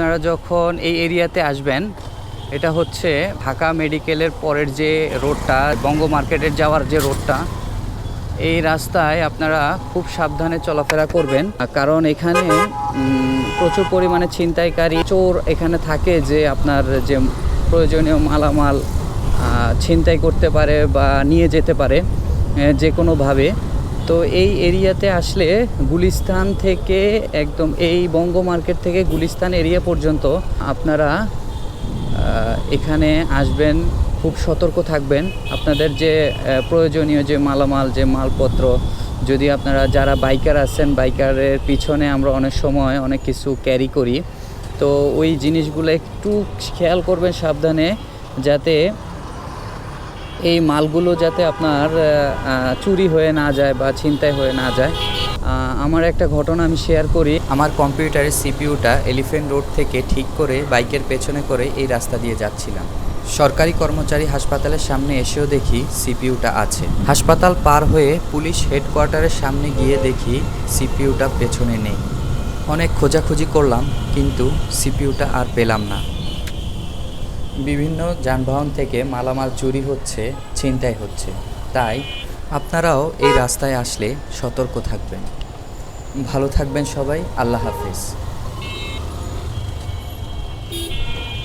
আপনারা যখন এই এরিয়াতে আসবেন, এটা হচ্ছে ঢাকা মেডিকেলের পরের যে রোডটা, বঙ্গ মার্কেটের যাওয়ার যে রোডটা, এই রাস্তায় আপনারা খুব সাবধানে চলাফেরা করবেন, কারণ এখানে প্রচুর পরিমাণে ছিনতাইকারী চোর এখানে থাকে, যে আপনার যে প্রয়োজনীয় মালামাল ছিনতাই করতে পারে বা নিয়ে যেতে পারে যে কোনোভাবে। তো এই এরিয়াতে আসলে গুলিস্তান থেকে একদম এই বঙ্গ মার্কেট থেকে গুলিস্তান এরিয়া পর্যন্ত আপনারা এখানে আসবেন, খুব সতর্ক থাকবেন। আপনাদের যে প্রয়োজনীয় যে মালামাল, যে মালপত্র, যদি আপনারা যারা বাইকার আছেন, বাইকারের পিছনে আমরা অনেক সময় অনেক কিছু ক্যারি করি, তো ওই জিনিসগুলো একটু খেয়াল করবেন সাবধানে, যাতে এই মালগুলো যাতে আপনার চুরি হয়ে না যায় বা ছিনতাই হয়ে না যায়। আমার একটা ঘটনা আমি শেয়ার করি। আমার কম্পিউটারের সিপিইউটা এলিফ্যান্ট রোড থেকে ঠিক করে বাইকের পেছনে করে এই রাস্তা দিয়ে যাচ্ছিলাম। সরকারি কর্মচারী হাসপাতালের সামনে এসেও দেখি সিপিইউটা আছে। হাসপাতাল পার হয়ে পুলিশ হেডকোয়ার্টারের সামনে গিয়ে দেখি সিপিইউটা পেছনে নেই। অনেক খোঁজাখুঁজি করলাম, কিন্তু সিপিইউটা আর পেলাম না। বিভিন্ন যানবাহন থেকে মালামাল চুরি হচ্ছে, ছিনতাই হচ্ছে। তাই আপনারাও এই রাস্তায় আসলে সতর্ক থাকবেন। ভালো থাকবেন সবাই। আল্লাহ হাফেজ।